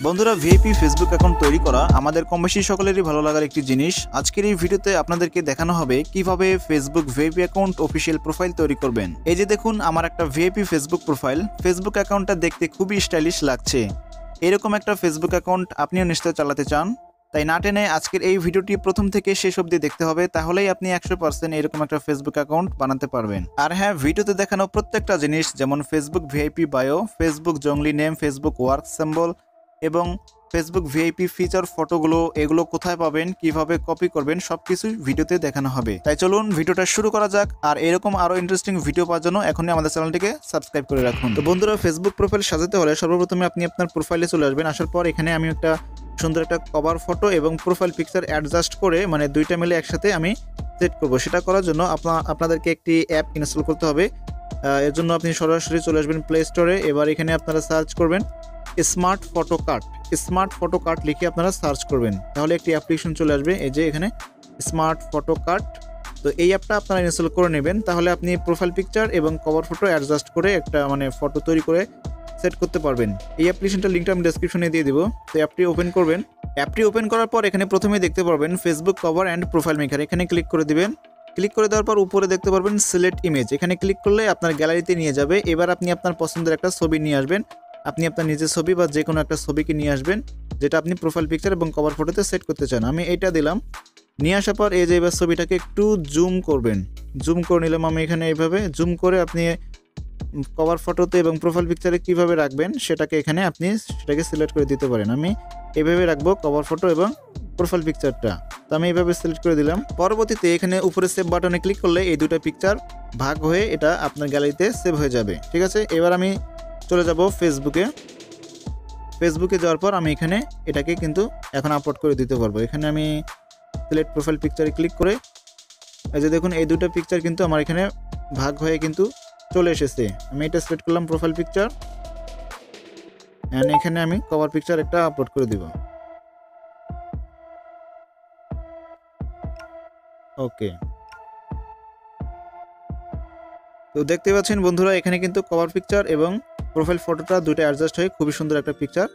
বন্ধুরা, VIP Facebook account তৈরি করা আমাদের কম বেশি সকলেরই ভালো লাগার একটি জিনিস। আজকের এই ভিডিওতে আপনাদেরকে দেখানো হবে কিভাবে Facebook VIP account official profile তৈরি করবেন। এই যে দেখুন, আমার একটা ভিআইপি ফেসবুক প্রোফাইল। ফেসবুক অ্যাকাউন্টটা দেখতে খুবই স্টাইলিশ লাগছে। এরকম একটা ফেসবুক অ্যাকাউন্ট আপনিও নিশ্চয় চালাতে চান, তাই না টেনে আজকের এই ভিডিওটি প্রথম থেকে শেষ অবধি দেখতে হবে, তাহলেই আপনি 100% এরকম একটা ফেসবুক অ্যাকাউন্ট বানাতে পারবেন। আর হ্যাঁ, ভিডিওতে দেখানো প্রত্যেকটা জিনিস যেমন ফেসবুক ভিআইপি বায়ো, ফেসবুক জংলি নেম, ফেসবুক ওয়ার্ক সিম্বল এবং ফেসবুক ভিআইপি ফিচার ফটোগুলো, এগুলো কোথায় পাবেন, কিভাবে কপি করবেন, সবকিছু ভিডিওতে দেখানো হবে। তাই চলুন ভিডিওটা শুরু করা যাক। আর এরকম আরো ইন্টারেস্টিং ভিডিও পাওয়ার জন্য এখনই আমাদের চ্যানেলটিকে সাবস্ক্রাইব করে রাখুন। তো বন্ধুরা, ফেসবুক প্রোফাইল সাজাতে হলে সর্বপ্রথমে আপনি আপনার প্রোফাইলে চলে আসবেন। আসার পর এখানে আমি একটা সুন্দর একটা কভার ফটো এবং প্রোফাইল পিকচার অ্যাডজাস্ট করে, মানে দুইটা মিলে একসাথে আমি সেট করব। সেটা করার জন্য আপনাদেরকে একটি অ্যাপ ইনস্টল করতে হবে। এর জন্য আপনি সরাসরি চলে আসবেন প্লে স্টোরে। এবার এখানে আপনারা সার্চ করবেন smart photo cart. Smart photo cart লিখে আপনারা সার্চ করবেন, তাহলে একটি অ্যাপ্লিকেশন চলে আসবে। এই যে এখানে স্মার্ট ফটো কার্ট। তো এই অ্যাপটা আপনারা ইনস্টল করে নেবেন, তাহলে আপনি প্রোফাইল পিকচার এবং কভার ফটো অ্যাডজাস্ট করে একটা ফটো তৈরি করে সেট করতে পারবেন। এই অ্যাপ্লিকেশনটার লিঙ্কটা আমি ডেসক্রিপশনে দিয়ে দিব। তো অ্যাপটি ওপেন করবেন। অ্যাপটি ওপেন করার পর এখানে প্রথমেই দেখতে পারবেন Facebook cover and profile maker. এখানে ক্লিক করে দিবেন। ক্লিক করে দেওয়ার পর উপরে দেখতে পারবেন সিলেক্ট ইমেজ। এখানে ক্লিক করলে আপনার গ্যালারিতে নিয়ে যাবে। এবার আপনি আপনার পছন্দের একটা ছবি নিয়ে আসবেন। আপনি আপনার নিজের ছবি বা যে কোনো একটা ছবিকে নিয়ে আসবেন, যেটা আপনি প্রোফাইল পিকচার এবং কভার ফটোতে সেট করতে চান। আমি এইটা দিলাম। নিয়ে আসার পর এই যে এবার ছবিটাকে একটু জুম করবেন। জুম করে নিলাম আমি এখানে। এইভাবে জুম করে আপনি কভার ফটোতে এবং প্রোফাইল পিকচারে কিভাবে রাখবেন সেটাকে সিলেক্ট করে দিতে পারেন। আমি এইভাবে রাখবো কভার ফটো এবং প্রোফাইল পিকচারটা। তো আমি এইভাবে সিলেক্ট করে দিলাম। পরবর্তীতে এখানে উপরে সেভ বাটনে ক্লিক করলে এই দুটো পিকচার ভাগ হয়ে এটা আপনার গ্যালারিতে সেভ হয়ে যাবে। ঠিক আছে, এবার আমি চলে যাব ফেসবুকে। ফেসবুকে যাওয়ার পর আমি এখানে এটাকে কিন্তু এখন আপলোড করে দিতে পারবো। এখানে আমি সিলেক্ট প্রোফাইল পিকচারে ক্লিক করে এই যে দেখুন, এই দুটো পিকচার কিন্তু আমার এখানে ভাগ হয়ে কিন্তু চলে এসেছে। আমি এটা সিলেক্ট করলাম প্রোফাইল পিকচার, এন্ড এখানে আমি কভার পিকচার একটা আপলোড করে দিব। ওকে, তো দেখতে পাচ্ছেন বন্ধুরা, এখানে কিন্তু কভার পিকচার এবং প্রোফাইল ফটোটা দুটো অ্যাডজাস্ট হয়ে খুবই সুন্দর একটা পিকচার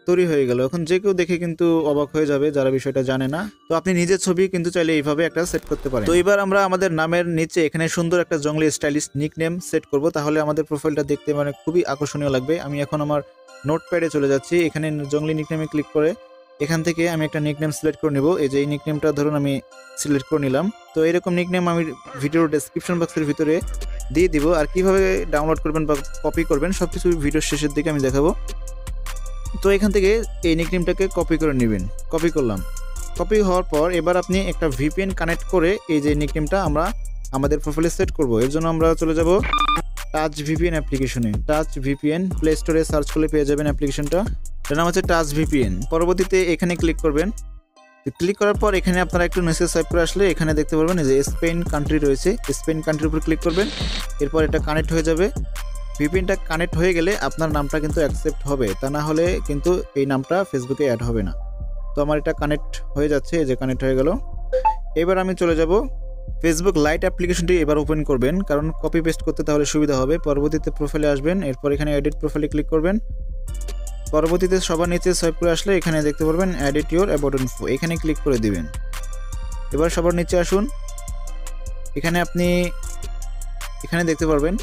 তৈরি হয়ে গেল। এখন যে কেউ দেখে কিন্তু অবাক হয়ে যাবে যারা বিষয়টা জানে না। তো আপনি নিজের ছবি কিন্তু চাইলে এইভাবে একটা সেট করতে পারেন। তো এবার আমরা আমাদের নামের নিচে এখানে সুন্দর একটা জংলি স্টাইলিশ নিকনেম সেট করব, তাহলে আমাদের প্রোফাইলটা দেখতে খুবই আকর্ষণীয় লাগবে। আমি এখন আমার নোটপ্যাডে চলে যাচ্ছি। এখানে জংলি নিকনেমে ক্লিক করে এখান থেকে আমি একটা নিকনেম সিলেক্ট করে নেব। এই যে এই নিকনেমটা ধরুন আমি সিলেক্ট করে নিলাম। তো এরকম নিকনেম আমি ভিডিওর ডেসক্রিপশন বক্সের ভিতরে দিয়ে দিব। আর কিভাবে ডাউনলোড করবেন বা কপি করবেন সবকিছু ভিডিওর শেষের দিকে আমি দেখাবো। তো এখান থেকে এই নিকনেমটাকে কপি করে নেবেন। কপি করলাম। কপি হওয়ার পর এবার আপনি একটা ভিপিএন কানেক্ট করে এই যে নিকনেমটা আমরা আমাদের প্রোফাইলে সেট করব। এর জন্য আমরা চলে যাব টাচ ভিপিএন অ্যাপ্লিকেশনে। টাচ ভিপিএন প্লে স্টোরে সার্চ করলে পেয়ে যাবেন অ্যাপ্লিকেশনটা। এর নাম হচ্ছে টাচ ভিপিএন। পরবর্তীতে এখানে ক্লিক করবেন। ক্লিক করার পর এখানে আপনারা একটু নিচে সাইড করে আসলে এখানে দেখতে পারবেন যে স্পেন কান্ট্রি রয়েছে। স্পেন কান্ট্রির উপর ক্লিক করবেন। এরপর এটা কানেক্ট হয়ে যাবে। ভিপিএনটা কানেক্ট হয়ে গেলে আপনার নামটা কিন্তু অ্যাকসেপ্ট হবে, তা না হলে কিন্তু এই নামটা ফেসবুকে অ্যাড হবে না। তো আমার এটা কানেক্ট হয়ে যাচ্ছে, এই যে কানেক্ট হয়ে গেল। এবার আমি চলে যাব ফেসবুক লাইট অ্যাপ্লিকেশনটি এবার ওপেন করবেন, কারণ কপি পেস্ট করতে তাহলে সুবিধা হবে। পরবর্তীতে প্রোফাইলে আসবেন। এরপর এখানে এডিট প্রোফাইলে ক্লিক করবেন। পরবর্তীতে সবার নিচে সোয়াইপ করে আসলে এখানে দেখতে পারবেন এডিট ইউর অ্যাবাউট ইনফো। এখানে ক্লিক করে দিবেন। এবার সবার নিচে আসুন। এখানে আপনি দেখতে পারবেন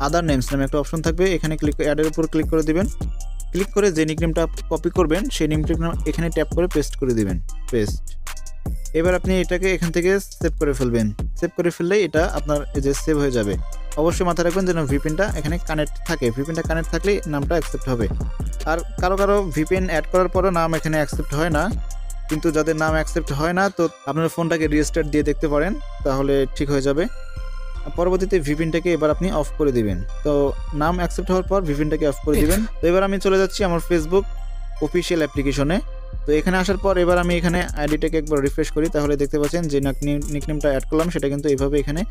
আদার নেমস নামে একটা অপশন থাকবে। এখানে অ্যাডের উপর ক্লিক করে দিবেন। ক্লিক করে যে নিকনেমটা কপি করবেন সেই নিকনেম এখানে ট্যাপ করে পেস্ট করে দিবেন। পেস্ট। এবার আপনি এটাকে এখান থেকে সেভ করে ফেলবেন। সেভ করে ফেললেই এটা আপনার এই যে সেভ হয়ে যাবে। অবশ্যই মাথায় রাখবেন যেন ভিপিএনটা এখানে কানেক্ট থাকে। ভিপিএনটা কানেক্ট থাকলে নামটা অ্যাকসেপ্ট হবে। আর কারো ভিপিএন অ্যাড করার পরও নাম এখানে অ্যাকসেপ্ট হয় না, কিন্তু যাদের নাম অ্যাকসেপ্ট হয় না তো আপনার ফোনটাকে রিস্টার্ট দিয়ে দেখতে পারেন, তাহলে ঠিক হয়ে যাবে। পরবর্তীতে ভিপিএনটাকে এবার আপনি অফ করে দিবেন। তো নাম অ্যাকসেপ্ট হওয়ার পর ভিপিএনটাকে অফ করে দিবেন। তো এবার আমি চলে যাচ্ছি আমার ফেসবুক অফিসিয়াল অ্যাপ্লিকেশনে। তো এখানে আসার পর এবার আমি এখানে আইডিটাকে একবার রিফ্রেশ করি, তাহলে দেখতে পাচ্ছেন যে নিকনেমটা অ্যাড করলাম সেটা কিন্তু এইভাবে এখানে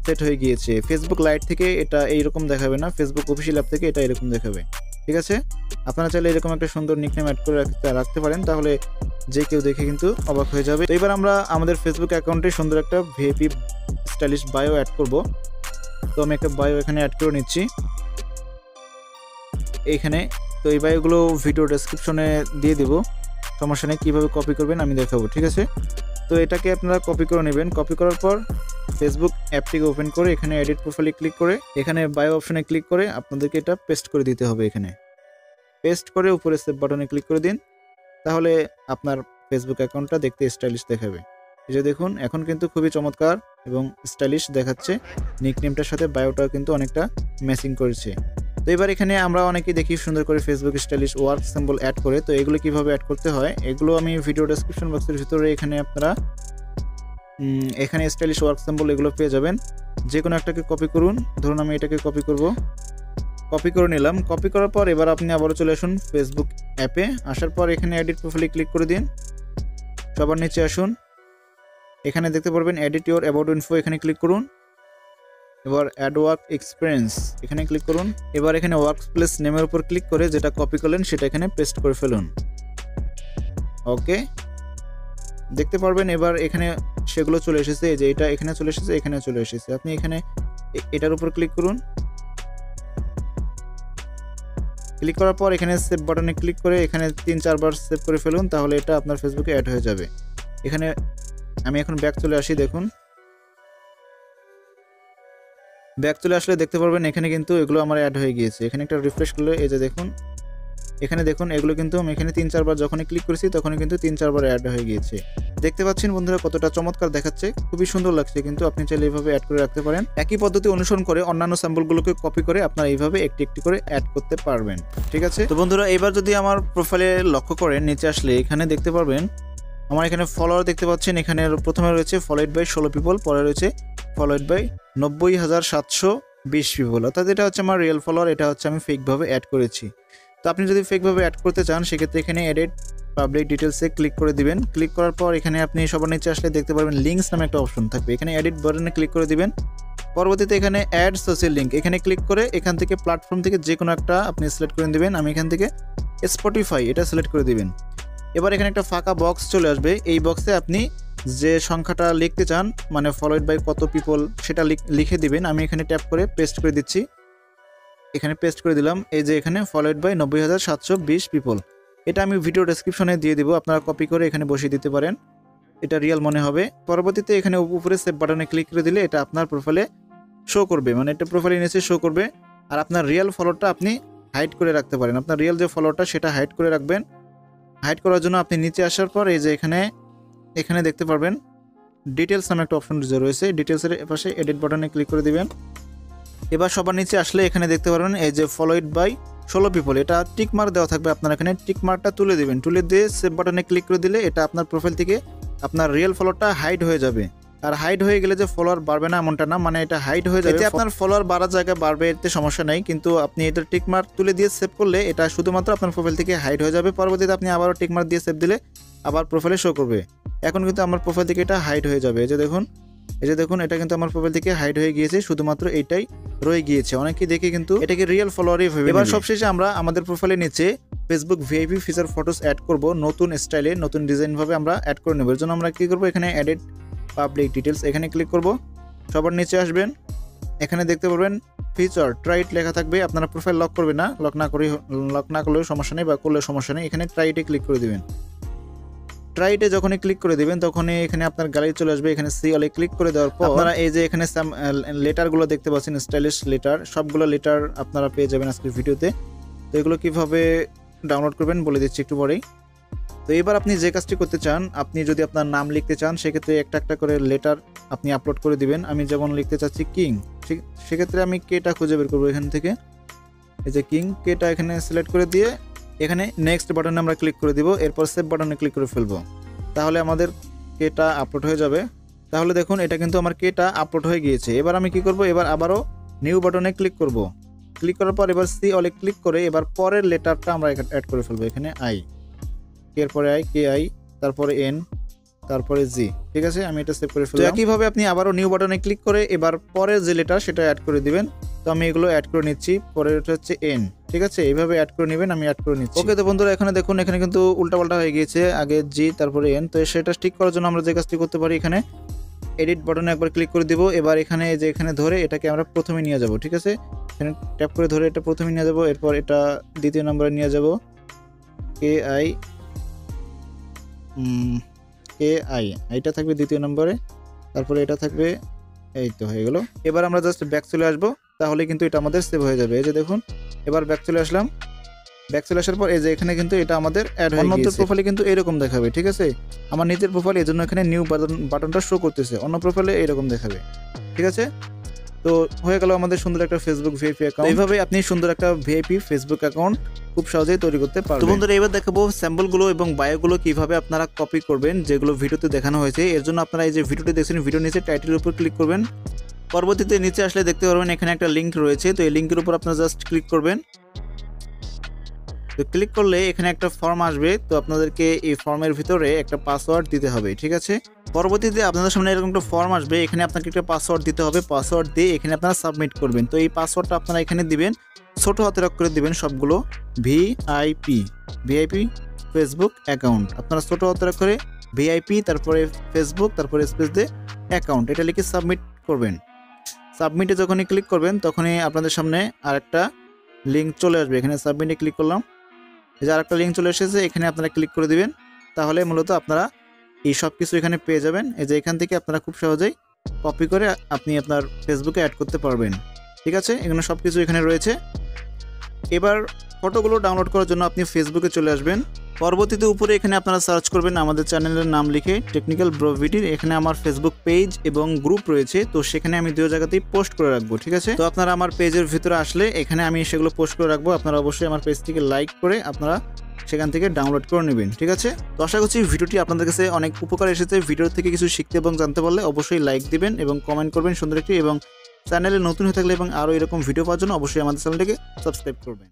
সেট হয়ে গিয়েছে। ফেসবুক লাইট থেকে এটা এইরকম দেখাবে না, ফেসবুক অফিসিয়াল অ্যাপ থেকে এটা এরকম দেখাবে। ঠিক আছে, আপনারা চাইলে এরকম একটা সুন্দর নিকনেম অ্যাড করে রাখতে পারেন, তাহলে যে কেউ দেখে কিন্তু অবাক হয়ে যাবে। তো এবার আমরা আমাদের ফেসবুক অ্যাকাউন্টে সুন্দর একটা ভিআইপি স্টাইলিশ বায়ো অ্যাড করব। তো আমি একটা বায়ো এখানে অ্যাড করে নিচ্ছি। এইখানে তো এই বায়োগুলো ভিডিও ডেসক্রিপশনে দিয়ে দেবো, সমস্যা নেই। কীভাবে কপি করবেন আমি দেখাবো, ঠিক আছে। তো এটাকে আপনারা কপি করে নেবেন। কপি করার পর ফেসবুক অ্যাপটিকে ওপেন করে এখানে এডিট প্রোফাইলে ক্লিক করে এখানে বায়ো অপশনে ক্লিক করে আপনাদেরকে এটা পেস্ট করে দিতে হবে। এখানে পেস্ট করে উপরে সেভ বাটনে ক্লিক করে দিন, তাহলে আপনার ফেসবুক অ্যাকাউন্টটা দেখতে স্টাইলিশ দেখাবে। এই যে দেখুন, এখন কিন্তু খুবই চমৎকার এবং স্টাইলিশ দেখাচ্ছে। নিকনেমটার সাথে বায়োটাও কিন্তু অনেকটা ম্যাচিং করেছে। তো এবার এখানে আমরা অনেকেই দেখি সুন্দর করে Facebook stylish work symbol add করে। তো এগুলো কিভাবে অ্যাড করতে হয় এগুলো আমি ভিডিও ডেসক্রিপশন বক্সের ভিতরে এখানে আপনারা এখানে স্টাইলিশ ওয়ার্ক সিম্বল এগুলো পেয়ে যাবেন। যে কোনো একটাকে কপি করুন। ধরুন আমি এটাকে কপি করব, কপি করে নিলাম। কপি করার পর এবার আপনি আবারও চলে আসুন ফেসবুক অ্যাপে। আসার পর এখানে এডিট প্রোফাইলে ক্লিক করে দিন। সবার নিচে আসুন, এখানে দেখতে পারবেন এডিট ইউর অ্যাবাউট ইনফো, এখানে ক্লিক করুন। এবার অ্যাড ওয়ার্ক এক্সপিরিয়েন্স এখানে ক্লিক করুন। এবার এখানে ওয়ার্ক প্লেস নেমের উপর ক্লিক করে যেটা কপি করলেন সেটা এখানে পেস্ট করে ফেলুন। ওকে, দেখতে পারবেন এবার এখানে সেগুলো চলে এসেছে। এই যে এটা এখানে চলে এসেছে, এখানে চলে এসেছে। আপনি এখানে এটার উপর ক্লিক করুন। ক্লিক করার পর এখানে সেভ বাটনে ক্লিক করে এখানে 3-4 বার সেভ করে ফেলুন, তাহলে এটা আপনার ফেসবুকে অ্যাড হয়ে যাবে। এখানে আমি এখন ব্যাক চলে আসি। দেখুন, ব্যাক চলে আসলে দেখতে পারবেন এখানে কিন্তু এগুলো আমার অ্যাড হয়ে গিয়েছে। এখানে একটা রিফ্রেশ করলে এই যে দেখুন, এখানে দেখুন এগুলো কিন্তু আমি এখানে 3-4 বার যখনই ক্লিক করেছি তখনই কিন্তু 3-4 বার অ্যাড হয়ে গিয়েছে। দেখতে পাচ্ছেন বন্ধুরা কতটা চমৎকার দেখাচ্ছে, খুবই সুন্দর লাগছে। কিন্তু আপনি চাইলে এইভাবে অ্যাড করে রাখতে পারেন। একই পদ্ধতি অনুসরণ করে অন্যান্য স্যাম্পলগুলোকে কপি করে আপনারা এইভাবে একটি একটি করে অ্যাড করতে পারবেন, ঠিক আছে। তো বন্ধুরা এবার যদি আমার প্রোফাইলে লক্ষ্য করেন, নিচে আসলে এখানে দেখতে পারবেন আমার এখানে ফলোয়ার দেখতে পাচ্ছেন। এখানে প্রথমে রয়েছে ফলোয়েড বাই 16 পিপল, পরে রয়েছে ফলোয়েড বাই 90,720 পিপল। অর্থাৎ এটা হচ্ছে আমার রিয়েল ফলোয়ার, এটা হচ্ছে আমি ফেকভাবে অ্যাড করেছি। তো আপনি যদি ফেকভাবে অ্যাড করতে চান সেক্ষেত্রে এখানে এডিট পাবলিক ডিটেলসে ক্লিক করে দিবেন। ক্লিক করার পর এখানে আপনি সবার নিচে আসলে দেখতে পারবেন লিঙ্কস নামে একটা অপশন থাকবে। এখানে এডিট বাটনে ক্লিক করে দিবেন। পরবর্তীতে এখানে অ্যাড সোশ্যাল লিঙ্ক এখানে ক্লিক করে এখান থেকে প্ল্যাটফর্ম থেকে যে কোনো একটা আপনি সিলেক্ট করে দিবেন। আমি এখান থেকে স্পটিফাই এটা সিলেক্ট করে দিবেন। এবার এখানে একটা ফাঁকা বক্স চলে আসবে। এই বক্সে আপনি যে সংখ্যাটা লিখতে চান, মানে ফলোয়েড বাই কত পিপল, সেটা লিখে দিবেন। আমি এখানে ট্যাপ করে পেস্ট করে দিচ্ছি। এখানে পেস্ট করে দিলাম। এই যে এখানে ফলোয়েড বাই 90,720 পিপল, এটা আমি ভিডিও ডেসক্রিপশনে দিয়ে দিব, আপনারা কপি করে এখানে বসিয়ে দিতে পারেন, এটা রিয়েল মনে হবে। পরবর্তীতে এখানে উপরে সেভ বাটনে ক্লিক করে দিলে এটা আপনার প্রোফাইলে শো করবে, মানে এটা প্রোফাইলে নিচে শো করবে। আর আপনার রিয়েল ফলোটা আপনি হাইড করে রাখতে পারেন। আপনার রিয়েল যে ফলোটা সেটা হাইড করে রাখবেন। হাইড করার জন্য আপনি নিচে আসার পর এই যে এখানে দেখতে পারবেন ডিটেলস নামে একটা অপশন রয়েছে। ডিটেলসের পাশে এডিট বাটনে ক্লিক করে দিবেন। এবার সবার নিচে আসলে এখানে দেখতে পারবেন এই যে ফলোয়েড বাই 16 পিপল, এটা টিক মার্ক দেওয়া থাকবে। আপনার এখানে টিক মার্কটা তুলে দিবেন। তুলে দিয়ে সেভ বাটনে ক্লিক করে দিলে এটা আপনার প্রোফাইল থেকে আপনার রিয়েল ফলোটা হাইড হয়ে যাবে। আর হাইড হয়ে গেলে যে ফলোয়ার বাড়বে না এমনটা না, মানে এটা হাইড হয়ে যাবে। এতে আপনার ফলোয়ার বাড়ার জায়গায় বাড়বে, এতে সমস্যা নেই। কিন্তু আপনি এটা টিক মার্ক তুলে দিয়ে সেভ করলে এটা শুধুমাত্র আপনার প্রোফাইল থেকে হাইড হয়ে যাবে। পরবর্তীতে আপনি আবারও টিক মার্ক দিয়ে সেভ দিলে আবার প্রোফাইলে শো করবে। এখন কিন্তু আমার প্রোফাইল থেকে এটা হাইড হয়ে যাবে। এই যে দেখুন এটা কিন্তু আমার প্রোফাইল থেকে হাইড হয়ে গিয়েছে, শুধুমাত্র এইটাই রয়ে গিয়েছে। অনেকেই দেখে কিন্তু এটাকে রিয়েল ফলোয়ারই ভেবে। এবার সবশেষে আমরা আমাদের প্রোফাইলে নিচে Facebook VIP feature photos add করব, নতুন স্টাইলে নতুন ডিজাইন ভাবে আমরা অ্যাড করে নেব। এর জন্য আমরা কি করব, এখানে এডিট পাবলিক ডিটেলস এখানে ক্লিক করব। সবার নিচে আসবেন, এখানে দেখতে পারবেন ফিচার ট্রাইট লেখা থাকবে। আপনারা প্রোফাইল লক করবে না, লক না করলেও সমস্যা নেই বা করলেও সমস্যা নেই। এখানে ট্রাইটে ক্লিক করে দিবেন। ট্রাইটে যখনই ক্লিক করে দিবেন তখনই এখানে আপনার গ্যালারি চলে আসবে। এখানে সি অলে ক্লিক করে দেওয়ার পর আপনারা এই যে এখানে লেটারগুলো দেখতে পাচ্ছেন, স্টাইলিশ লেটার, সবগুলো লেটার আপনারা পেয়ে যাবেন আজকের ভিডিওতে। তো এগুলো কিভাবে ডাউনলোড করবেন বলে দিচ্ছি একটু পরেই। তো এবার আপনি যে কাজটি করতে চান, আপনি যদি আপনার নাম লিখতে চান সেক্ষেত্রে একটা একটা করে লেটার আপনি আপলোড করে দিবেন। আমি যেমন লিখতে চাচ্ছি কিং, সেক্ষেত্রে আমি কেটা খুঁজে বের করবো। এখান থেকে এই যে কিং, কেটা এখানে সিলেক্ট করে দিয়ে এখানে নেক্সট বাটনে আমরা ক্লিক করে দিব। এরপর সেভ বাটনে ক্লিক করে ফেলবো, তাহলে আমাদের কেটা আপলোড হয়ে যাবে। তাহলে দেখুন এটা কিন্তু আমার কেটা আপলোড হয়ে গিয়েছে। এবার আমি কি করব, এবার আবারও নিউ বাটনে ক্লিক করব। ক্লিক করার পর এবার সি অলে ক্লিক করে এবার পরের লেটারটা আমরা অ্যাড করে ফেলবো। এখানে আই, এরপরে আই, কে আই, তারপরে এন, তারপরে জি। ঠিক আছে, আমি এটা সেভ করে ফেললাম। একইভাবে আপনি আবারও নিউ বাটনে ক্লিক করে এবার পরের যে লেটার সেটা অ্যাড করে দিবেন। তো আমি এগুলো অ্যাড করে নিচ্ছি। পরে এটা হচ্ছে এন, ঠিক আছে, এইভাবে অ্যাড করে নেবেন। আমি অ্যাড করে নিচ্ছি। ওকে, তো বন্ধুরা এখানে দেখুন এখানে কিন্তু উল্টাপাল্টা হয়ে গিয়েছে, আগে জি তারপরে এন। তো সেটা ঠিক করার জন্য আমরা যে কাজটি করতে পারি, এখানে এডিট বাটনে একবার ক্লিক করে দিব। এবার এখানে যে এখানে ধরে এটাকে আমরা প্রথমে নিয়ে যাব, ঠিক আছে। এখানে ট্যাপ করে ধরে এটা প্রথমে নিয়ে যাব, এরপর এটা দ্বিতীয় নম্বরে নিয়ে যাব, আইটা থাকবে দ্বিতীয় নম্বরে, তারপরে এটা থাকবে, এই তো হয়ে গেল। এবার আমরা জাস্ট ব্যাক চলে আসবো, তাহলে কিন্তু এটা আমাদের সেভ হয়ে যাবে। এই যে দেখুন, এবার ব্যাক চলে আসলাম। ব্যাক চলে আসার পর এই যে এখানে কিন্তু এটা আমাদের অ্যাড হয়ে গেছে। অন্য প্রোফাইলে কিন্তু এরকম দেখাবে, ঠিক আছে। আমার নিজের প্রোফাইল, এর জন্য এখানে নিউ বাটনটা শো করতেছে, অন্য প্রোফাইলে এরকম দেখাবে, ঠিক আছে। তো হয়ে গেল আমাদের সুন্দর একটা ফেসবুক ভিআইপি অ্যাকাউন্ট। এইভাবে আপনি সুন্দর একটা ভিআইপি ফেসবুক অ্যাকাউন্ট খুব সহজেই তৈরি করতে পারবেন। তো বন্ধুরা, এবার দেখাবো স্যাম্পলগুলো এবং বায়োগুলো কিভাবে আপনারা কপি করবেন, যেগুলো ভিডিওতে দেখানো হয়েছে। এর জন্য আপনারা এই যে ভিডিওটি দেখছেন, ভিডিও নিচে টাইটেলের উপর ক্লিক করবেন। পরবর্তীতে নিচে আসলে দেখতে পারবেন এখানে একটা লিঙ্ক রয়েছে, তো এই লিঙ্কের উপর আপনারা জাস্ট ক্লিক করবেন। তো ক্লিক করলে এখানে একটা ফর্ম আসবে, তো আপনাদেরকে এই ফর্মের ভিতরে একটা পাসওয়ার্ড দিতে হবে, ঠিক আছে। পরবর্তীতে আপনাদের সামনে এরকম একটা ফর্ম আসবে, এখানে আপনাকে একটা পাসওয়ার্ড দিতে হবে। পাসওয়ার্ড দিয়ে এখানে আপনারা সাবমিট করবেন। তো এই পাসওয়ার্ডটা আপনারা এখানে দিবেন, ছোট হাতের অক্ষরে দিবেন সবগুলো, ভিআইপি ফেসবুক অ্যাকাউন্ট। আপনারা ছোট হাতের অক্ষরে ভিআইপি, তারপরে ফেসবুক, তারপরে স্পেস দিয়ে অ্যাকাউন্ট, এটা লিখে সাবমিট করবেন। সাবমিটে যখনই ক্লিক করবেন তখনই আপনাদের সামনে আরেকটা লিঙ্ক চলে আসবে। এখানে সাবমিটে ক্লিক করলাম, এই যে আরেকটা লিঙ্ক চলে এসেছে, এখানে আপনারা ক্লিক করে দিবেন। তাহলে মূলত আপনারা এই সব কিছু এখানে পেয়ে যাবেন। এই যে এখান থেকে আপনারা খুব সহজেই কপি করে আপনি আপনার ফেসবুকে অ্যাড করতে পারবেন, ঠিক আছে। এখানে সব কিছু এখানে রয়েছে। এবার ফটোগুলো ডাউনলোড করার জন্য আপনি ফেসবুকে চলে আসবেন। পরবর্তীতে উপরে এখানে আপনারা সার্চ করবেন আমাদের চ্যানেলের নাম লিখে, টেকনিক্যাল ব্রো ভিডির। এখানে আমার ফেসবুক পেজ এবং গ্রুপ রয়েছে, তো সেখানে আমি দুই জায়গাতেই পোস্ট করে রাখবো, ঠিক আছে। তো আপনারা আমার পেজের ভিতরে আসলে এখানে আমি সেগুলো পোস্ট করে রাখবো। আপনারা অবশ্যই আমার পেজটিকে লাইক করে আপনারা সেখান থেকে ডাউনলোড করে নেবেন, ঠিক আছে। তো আশা করছি ভিডিওটি আপনাদের কাছে অনেক উপকার এসেছে। ভিডিও থেকে কিছু শিখতে এবং জানতে পারলে অবশ্যই লাইক দিবেন এবং কমেন্ট করবেন সুন্দর একটি, এবং চ্যানেলে নতুন হয়ে থাকলে এবং আরও এরকম ভিডিও পাওয়ার জন্য অবশ্যই আমাদের চ্যানেলটিকে সাবস্ক্রাইব করবেন।